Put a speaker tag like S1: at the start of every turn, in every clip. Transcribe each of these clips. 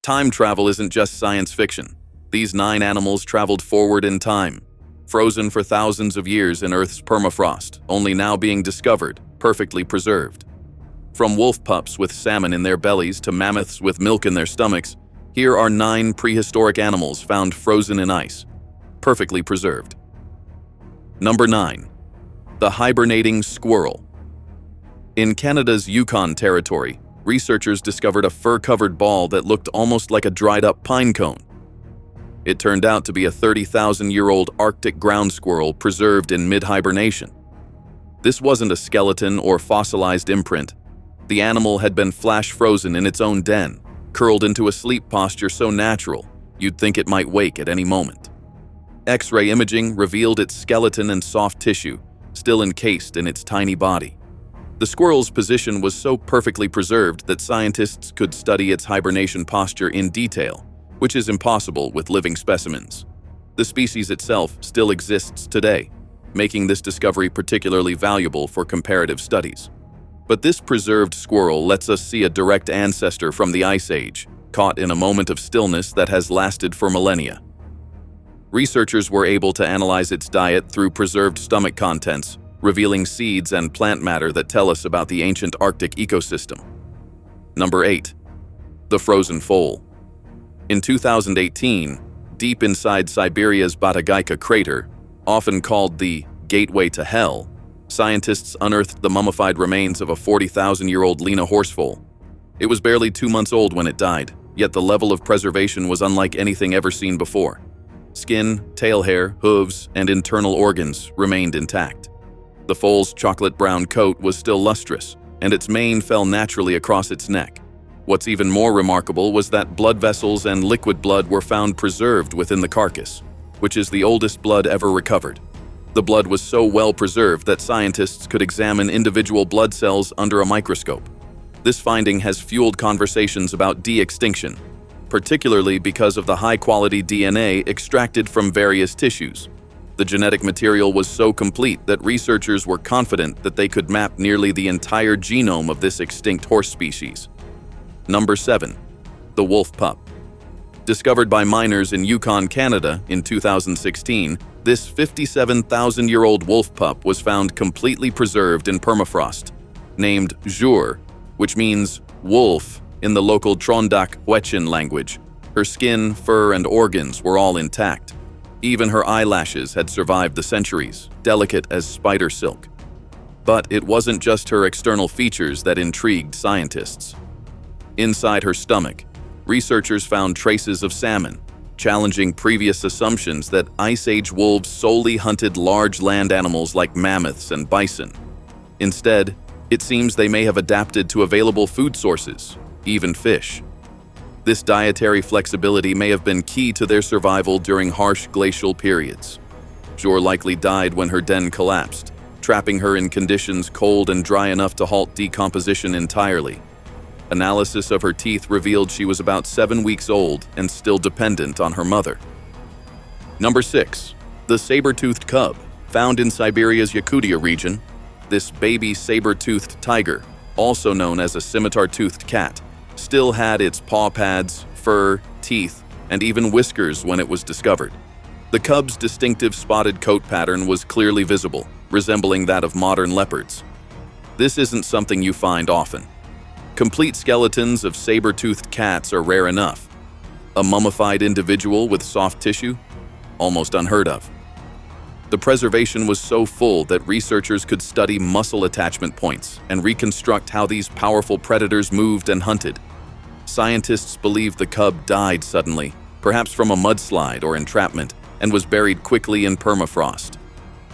S1: Time travel isn't just science fiction. These 9 animals traveled forward in time, frozen for thousands of years in Earth's permafrost, only now being discovered, perfectly preserved. From wolf pups with salmon in their bellies to mammoths with milk in their stomachs, here are 9 prehistoric animals found frozen in ice, perfectly preserved. Number 9. The hibernating squirrel. In Canada's Yukon Territory, researchers discovered a fur-covered ball that looked almost like a dried-up pine cone. It turned out to be a 30,000-year-old Arctic ground squirrel preserved in mid-hibernation. This wasn't a skeleton or fossilized imprint. The animal had been flash-frozen in its own den, curled into a sleep posture so natural, you'd think it might wake at any moment. X-ray imaging revealed its skeleton and soft tissue, still encased in its tiny body. The squirrel's position was so perfectly preserved that scientists could study its hibernation posture in detail, which is impossible with living specimens. The species itself still exists today, making this discovery particularly valuable for comparative studies. But this preserved squirrel lets us see a direct ancestor from the Ice Age, caught in a moment of stillness that has lasted for millennia. Researchers were able to analyze its diet through preserved stomach contents, revealing seeds and plant matter that tell us about the ancient Arctic ecosystem. Number 8. The frozen foal. In 2018, deep inside Siberia's Batagaika crater, often called the Gateway to Hell, scientists unearthed the mummified remains of a 40,000-year-old Lena horsefoal. It was barely 2 months old when it died, yet the level of preservation was unlike anything ever seen before. Skin, tail hair, hooves, and internal organs remained intact. The foal's chocolate-brown coat was still lustrous, and its mane fell naturally across its neck. What's even more remarkable was that blood vessels and liquid blood were found preserved within the carcass, which is the oldest blood ever recovered. The blood was so well preserved that scientists could examine individual blood cells under a microscope. This finding has fueled conversations about de-extinction, particularly because of the high-quality DNA extracted from various tissues. The genetic material was so complete that researchers were confident that they could map nearly the entire genome of this extinct horse species. Number 7. The wolf pup. Discovered by miners in Yukon, Canada in 2016, this 57,000-year-old wolf pup was found completely preserved in permafrost. Named Jour, which means wolf in the local Trondak-Huechin language, her skin, fur, and organs were all intact. Even her eyelashes had survived the centuries, delicate as spider silk. But it wasn't just her external features that intrigued scientists. Inside her stomach, researchers found traces of salmon, challenging previous assumptions that Ice Age wolves solely hunted large land animals like mammoths and bison. Instead, it seems they may have adapted to available food sources, even fish. This dietary flexibility may have been key to their survival during harsh glacial periods. Jour likely died when her den collapsed, trapping her in conditions cold and dry enough to halt decomposition entirely. Analysis of her teeth revealed she was about 7 weeks old and still dependent on her mother. Number 6. The Saber-Toothed Cub. Found in Siberia's Yakutia region, this baby saber-toothed tiger, also known as a scimitar-toothed cat, still had its paw pads, fur, teeth, and even whiskers when it was discovered. The cub's distinctive spotted coat pattern was clearly visible, resembling that of modern leopards. This isn't something you find often. Complete skeletons of saber-toothed cats are rare enough. A mummified individual with soft tissue? Almost unheard of. The preservation was so full that researchers could study muscle attachment points and reconstruct how these powerful predators moved and hunted. Scientists believe the cub died suddenly, perhaps from a mudslide or entrapment, and was buried quickly in permafrost.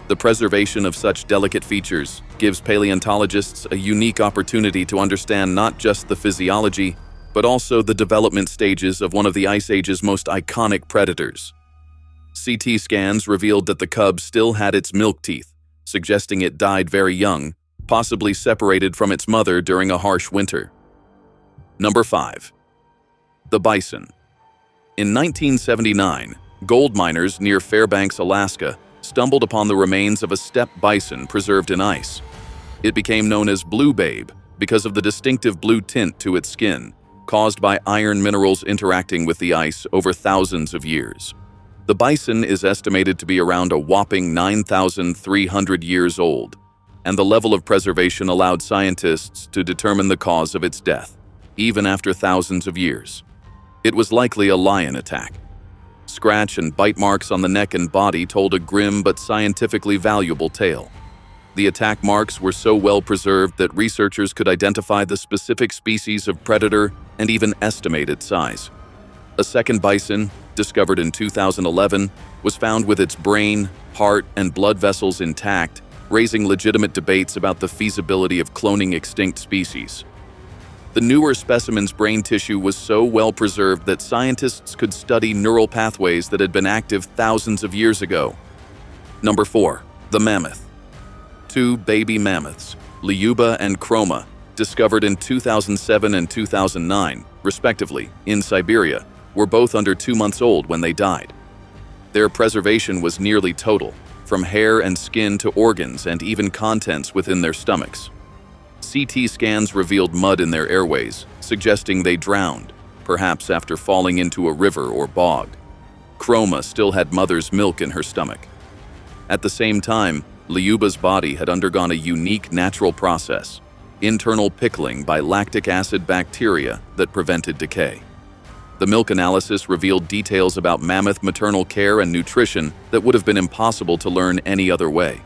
S1: The preservation of such delicate features gives paleontologists a unique opportunity to understand not just the physiology, but also the development stages of one of the Ice Age's most iconic predators. CT scans revealed that the cub still had its milk teeth, suggesting it died very young, possibly separated from its mother during a harsh winter. Number 5. The bison. In 1979, gold miners near Fairbanks, Alaska, stumbled upon the remains of a steppe bison preserved in ice. It became known as Blue Babe because of the distinctive blue tint to its skin, caused by iron minerals interacting with the ice over thousands of years. The bison is estimated to be around a whopping 9,300 years old, and the level of preservation allowed scientists to determine the cause of its death, even after thousands of years. It was likely a lion attack. Scratch and bite marks on the neck and body told a grim but scientifically valuable tale. The attack marks were so well preserved that researchers could identify the specific species of predator and even estimate its size. A second bison, discovered in 2011, was found with its brain, heart, and blood vessels intact, raising legitimate debates about the feasibility of cloning extinct species. The newer specimen's brain tissue was so well preserved that scientists could study neural pathways that had been active thousands of years ago. Number 4. The mammoth. Two baby mammoths, Lyuba and Chroma, discovered in 2007 and 2009, respectively, in Siberia, were both under 2 months old when they died. Their preservation was nearly total, from hair and skin to organs and even contents within their stomachs. CT scans revealed mud in their airways, suggesting they drowned, perhaps after falling into a river or bog. Chroma still had mother's milk in her stomach. At the same time, Lyuba's body had undergone a unique natural process, internal pickling by lactic acid bacteria that prevented decay. The milk analysis revealed details about mammoth maternal care and nutrition that would have been impossible to learn any other way.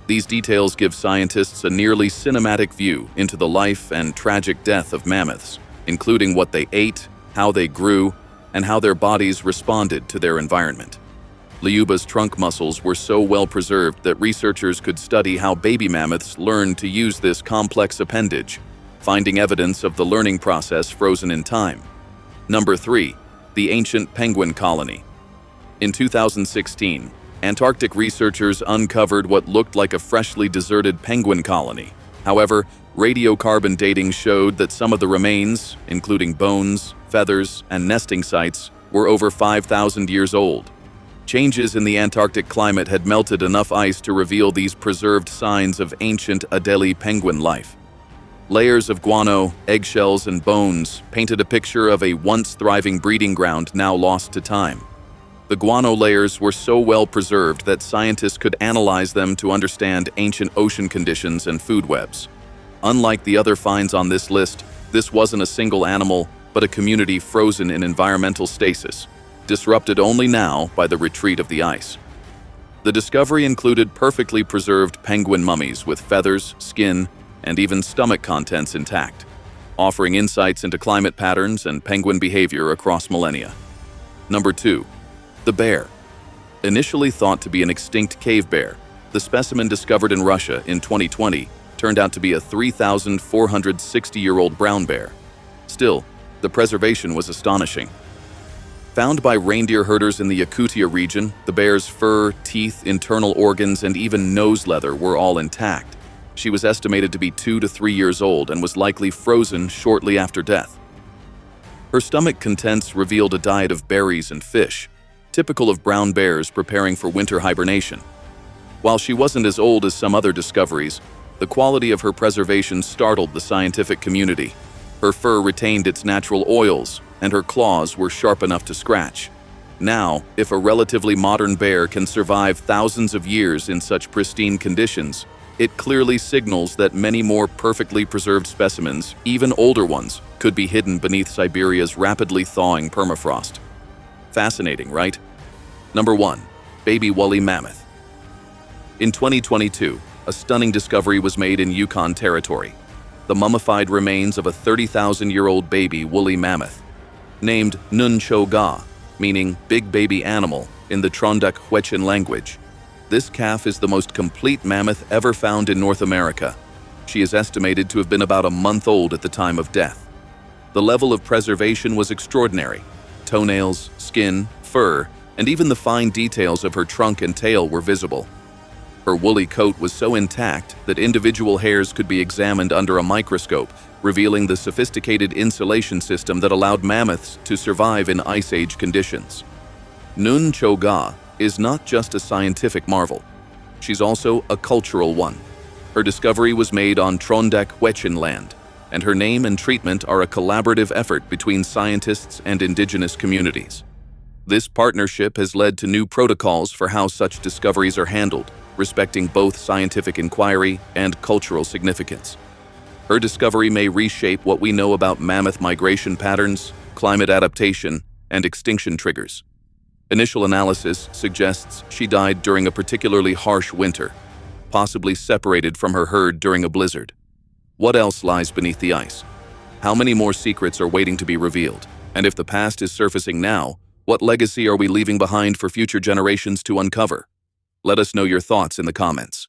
S1: These details give scientists a nearly cinematic view into the life and tragic death of mammoths, including what they ate, how they grew, and how their bodies responded to their environment. Lyuba's trunk muscles were so well preserved that researchers could study how baby mammoths learned to use this complex appendage, finding evidence of the learning process frozen in time. Number 3. The ancient penguin colony. In 2016, Antarctic researchers uncovered what looked like a freshly deserted penguin colony. However, radiocarbon dating showed that some of the remains, including bones, feathers, and nesting sites, were over 5,000 years old. Changes in the Antarctic climate had melted enough ice to reveal these preserved signs of ancient Adelie penguin life. Layers of guano, eggshells, and bones painted a picture of a once thriving breeding ground now lost to time. The guano layers were so well preserved that scientists could analyze them to understand ancient ocean conditions and food webs. Unlike the other finds on this list, this wasn't a single animal, but a community frozen in environmental stasis, disrupted only now by the retreat of the ice. The discovery included perfectly preserved penguin mummies with feathers, skin, and even stomach contents intact, offering insights into climate patterns and penguin behavior across millennia. Number 2. The bear. Initially thought to be an extinct cave bear, the specimen discovered in Russia in 2020 turned out to be a 3,460-year-old brown bear. Still, the preservation was astonishing. Found by reindeer herders in the Yakutia region, the bear's fur, teeth, internal organs, and even nose leather were all intact. She was estimated to be 2 to 3 years old and was likely frozen shortly after death. Her stomach contents revealed a diet of berries and fish, typical of brown bears preparing for winter hibernation. While she wasn't as old as some other discoveries, the quality of her preservation startled the scientific community. Her fur retained its natural oils, and her claws were sharp enough to scratch. Now, if a relatively modern bear can survive thousands of years in such pristine conditions, it clearly signals that many more perfectly preserved specimens, even older ones, could be hidden beneath Siberia's rapidly thawing permafrost. Fascinating, right? Number 1. Baby woolly mammoth. In 2022, a stunning discovery was made in Yukon Territory: the mummified remains of a 30,000-year-old baby woolly mammoth. Named Nunchoga, meaning big baby animal in the Trondak-Hwechin language. This calf is the most complete mammoth ever found in North America. She is estimated to have been about a month old at the time of death. The level of preservation was extraordinary. Toenails, skin, fur, and even the fine details of her trunk and tail were visible. Her woolly coat was so intact that individual hairs could be examined under a microscope, revealing the sophisticated insulation system that allowed mammoths to survive in Ice Age conditions. Nunchoga is not just a scientific marvel. She's also a cultural one. Her discovery was made on Trondak-Hwechin land, and her name and treatment are a collaborative effort between scientists and indigenous communities. This partnership has led to new protocols for how such discoveries are handled, respecting both scientific inquiry and cultural significance. Her discovery may reshape what we know about mammoth migration patterns, climate adaptation, and extinction triggers. Initial analysis suggests she died during a particularly harsh winter, possibly separated from her herd during a blizzard. What else lies beneath the ice? How many more secrets are waiting to be revealed? And if the past is surfacing now, what legacy are we leaving behind for future generations to uncover? Let us know your thoughts in the comments.